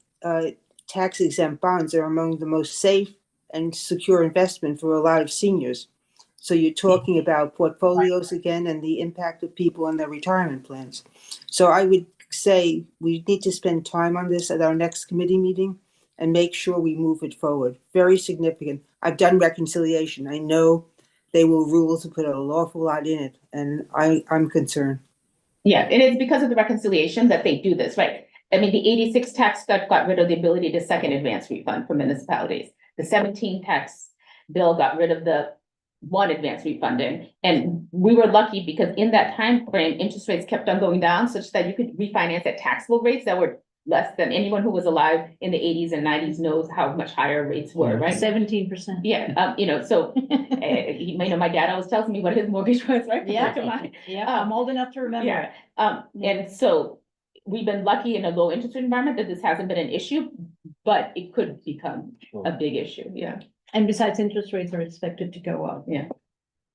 tax exempt bonds are among the most safe and secure investment for a lot of seniors. So you're talking about portfolios again and the impact of people on their retirement plans. So I would say we need to spend time on this at our next committee meeting and make sure we move it forward. Very significant. I've done reconciliation. I know they will rule to put an awful lot in it, and I'm concerned. Yeah, and it's because of the reconciliation that they do this, right? I mean, the 86 tax cut got rid of the ability to second advance refund for municipalities. The 17 tax bill got rid of the one advance refunding. And we were lucky because in that time frame, interest rates kept on going down such that you could refinance at taxable rates that were less than anyone who was alive in the 80s and 90s knows how much higher rates were, right? 17%. Yeah, you know, so you may know my dad always tells me what his mortgage was, right? Yeah. compared to mine. Yeah, I'm old enough to remember Yeah. it. And so we've been lucky in a low interest rate environment that this hasn't been an issue, but it could become a big issue, yeah. And besides, interest rates are expected to go up. Yeah.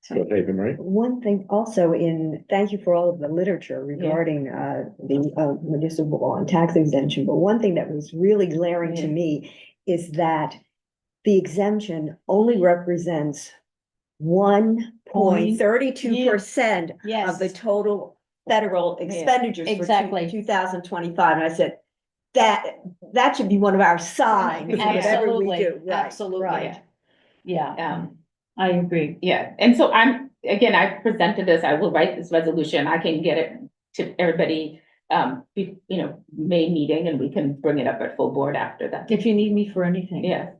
Go ahead, Ava Marie. One thing also thank you for all of the literature regarding the municipal bond tax exemption, but one thing that was really glaring to Yeah. me is that the exemption only represents 1.32% Yes. of the total federal expenditures for exactly. 2025. And I said, that should be one of our signs, whatever we Absolutely, do. Right, absolutely. right. Yeah, I agree. Yeah, and so I presented this, I will write this resolution, I can get it to everybody, May meeting, and we can bring it up at full board after that. If you need me for anything. Yeah,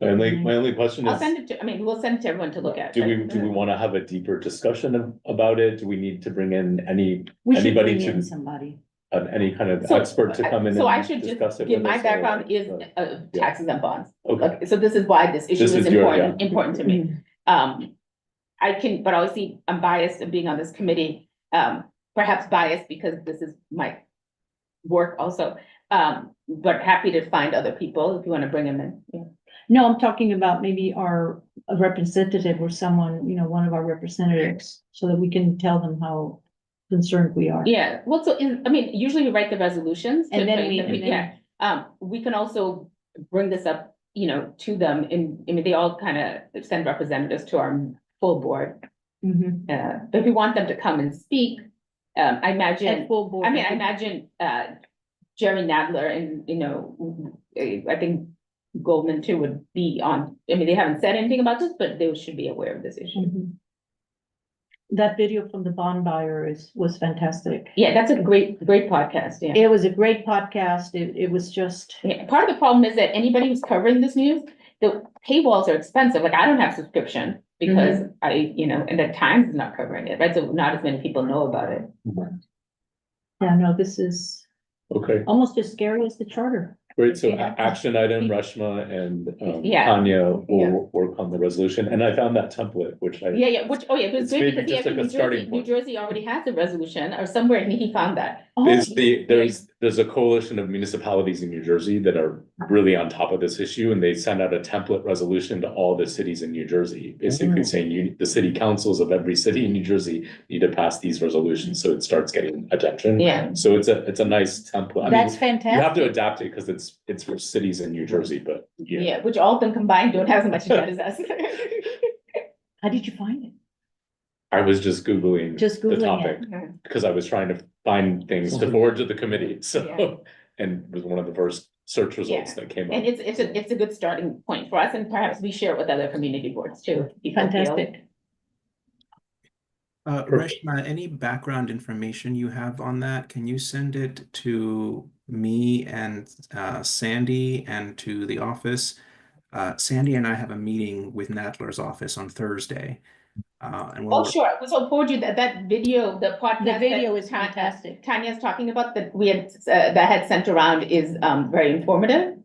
My only question I'll is, send it to, we'll send it to everyone to look at. do we want to have a deeper discussion about it? Do we need to bring in We should anybody bring in to, somebody. any kind of So, expert to come in So I and should discuss just it give with my us, or- background is taxes and bonds. Okay, So this is why this issue This is is your- important to me. But obviously I'm biased in being on this committee, perhaps biased because this is my work also. But happy to find other people if you want to bring them in. Yeah. No, I'm talking about maybe a representative or someone, one of our representatives, so that we can tell them how concerned we are. Yeah, well, usually we write the resolutions. And then We can also bring this up, to them, they all kind of send representatives to our full board. Mhm. But if we want them to come and speak, I imagine, At full board. I imagine, Jerry Nadler and, I think Goldman too would be on, they haven't said anything about this, but they should be aware of this issue. Mhm. That video from the bond buyer was fantastic. Yeah, that's a great podcast, yeah. It was a great podcast. It was just. Yeah, part of the problem is that anybody who's covering this news, the paywalls are expensive, like I don't have subscription because and the Times is not covering it, right? So not as many people know about it. Yeah, no, this is okay, almost as scary as the charter. great. So action item, Reshma and Yeah. Tanya will work on the resolution, and I found that template, which I. Yeah, it was It's good maybe because just like a starting New point. Jersey already has a resolution or somewhere and he found that. There's a coalition of municipalities in New Jersey that are really on top of this issue, and they send out a template resolution to all the cities in New Jersey, basically saying the city councils of every city in New Jersey need to pass these resolutions, so it starts getting attention. Yeah. So it's a nice template. I That's mean, fantastic. you have to adapt it because it's for cities in New Jersey, but yeah. Yeah, which all of them combined don't have as much debt as us. How did you find it? I was just Googling Just the Googling topic it. because I was trying to find things to forward to the committee, so. And it was one of the first search results that came And up. it's a good starting point for us, and perhaps we share it with other community boards too. Fantastic. Reshma, any background information you have on that, can you send it to me and Sandy and to the office? Sandy and I have a meeting with Nadler's office on Thursday. And Oh, we'll, sure. So I'll forward you that video, the podcast. The video that is fantastic. Tanya's talking about that we had, that had sent around is, very informative.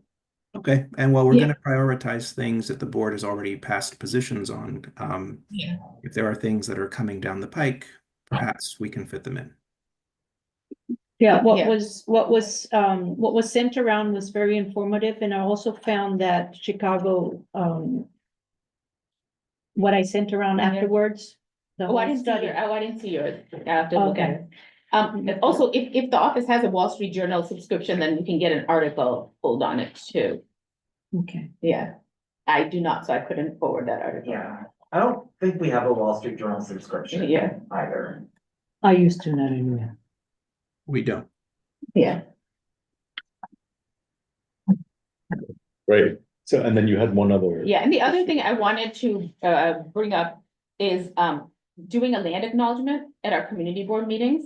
okay, and while we're Yeah. going to prioritize things that the board has already passed positions on, if there are things that are coming down the pike, perhaps we can fit them in. Yeah, what Yeah. was sent around was very informative, and I also found that Chicago, what I sent around Yeah. afterwards. The Oh, I whole didn't see study. I didn't see yours. I have to look at Okay. it. Also, if the office has a Wall Street Journal subscription, then you can get an article pulled on it too. Okay. Yeah. I do not, so I couldn't forward that article. Yeah, I don't think we have a Wall Street Journal subscription. Yeah. Either. I used to, not anymore. We don't. Yeah. Right, so, and then you had one other. Yeah, and the other thing I wanted to bring up is doing a land acknowledgement at our community board meetings.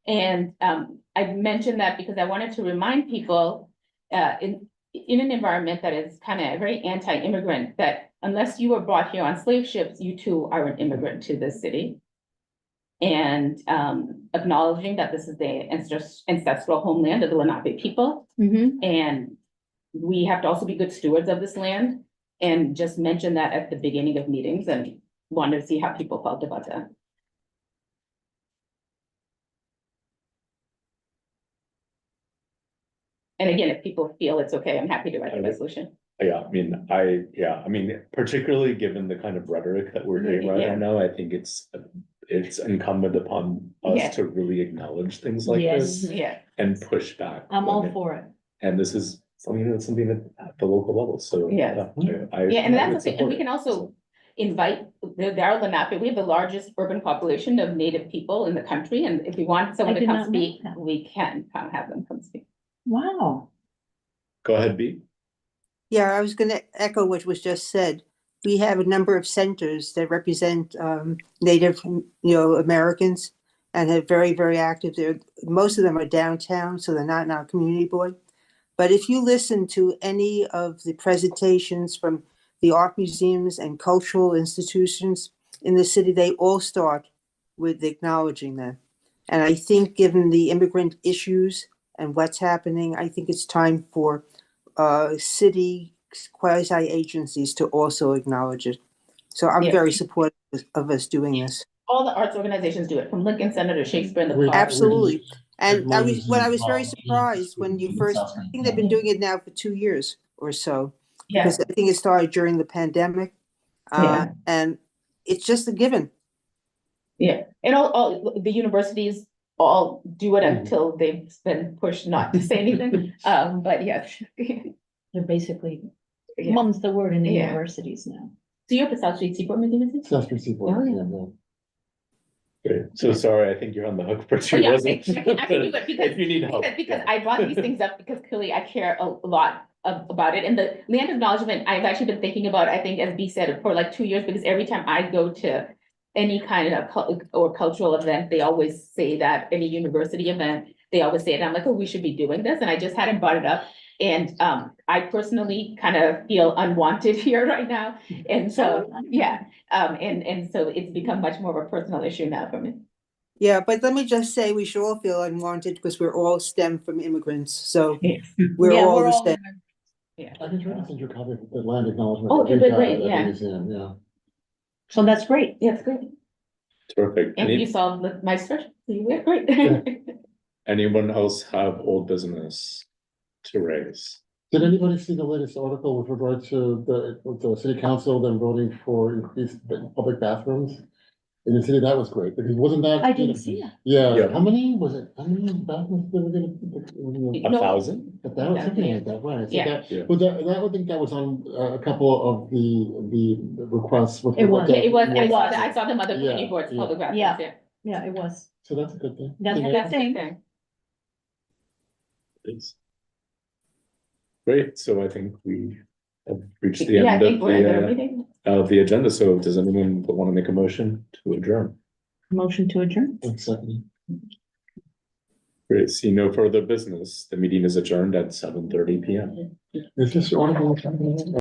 And I mentioned that because I wanted to remind people in an environment that is kind of very anti-immigrant, that unless you were brought here on slave ships, you too are an immigrant to this city. And acknowledging that this is the ancestral homeland of the Lenape people. Mm-hmm. And we have to also be good stewards of this land, and just mention that at the beginning of meetings, and wanted to see how people felt about that. And again, if people feel it's okay, I'm happy to write the resolution. Yeah, I mean, particularly given the kind of rhetoric that we're hearing Yeah. right now, I think it's incumbent upon Yeah. us to really acknowledge things like Yes. this Yeah, and push back. I'm all when it- for it. And this is something that at the local level, so. Yeah. I yeah, and would that's the thing, and we support can it, also so. invite the Darrell Lenape, we have the largest urban population of Native people in the country, and if we want someone I to did come not know speak, that. we can come have them come speak. Wow. Go ahead, B. Yeah, I was gonna echo what was just said. We have a number of centers that represent Native, Americans and are very, very active there. Most of them are downtown, so they're not in our community board. But if you listen to any of the presentations from the art museums and cultural institutions in the city, they all start with acknowledging them. And I think given the immigrant issues and what's happening, I think it's time for city quasi agencies to also acknowledge it. So I'm Yeah. very supportive of us doing this. All the arts organizations do it, from Lincoln Center to Shakespeare in the We- Park. Absolutely. And my I was museum, very surprised when you first, I think they've been doing it now for 2 years or so. Yeah, Because I think it started during the pandemic. Yeah. And it's just a given. yeah, and all the universities all do it Mhm. until they've been pushed not to say anything, but yes. They're basically, Yeah. mum's the word in the Yeah. universities now. So you're at the South Street Seaport Museum, is it? South Street Seaport, Oh, yeah. yeah, yeah. Great. So sorry, I think you're on the hook for Oh, two yeah, I resolutions. can do it because, If you need help. because I brought these things up because clearly I care a lot about it. And the land acknowledgement, I've actually been thinking about, I think, as B said, for like 2 years, because every time I go to any kind of or cultural event, they always say that, any university event, they always say it. And I'm like, oh, we should be doing this. And I just hadn't brought it up. And I personally kind of feel unwanted here right now. And so, yeah, and so it's become much more of a personal issue now for me. Yeah, but let me just say, we should all feel unwanted because we're all stem from immigrants. So we're Yeah, all the same. I can try to send you a copy of the land acknowledgement. Oh, that we've great, got great, at the yeah. museum, yeah. So that's great. Yeah, it's great. Terrific. And you saw my search, so you were great. Anyone else have old business to raise? Did anybody see the latest article with regard to the city council then voting for increased public bathrooms? In the city, that was great, because wasn't that? I didn't see that. Yeah, Yeah. how many was it? How many bathrooms they were gonna? You know- 1,000? That was something like that, right? So Yeah. that- Yeah. But that, I would think that was on a couple of the requests. with It regard was. to- Yeah, it was, was. I saw them other community Yeah, boards, yeah. public bathrooms, Yeah. yeah. Yeah, it was. So that's a good thing. That's a Yeah. good thing. Okay. Thanks. Great, so I think we have reached the Yeah, I end think of we're in the the, meeting. of the agenda, so does anyone want to make a motion to adjourn? Motion to adjourn. Exactly. Great, see no further business, the meeting is adjourned at 7:30 PM. Is this your article?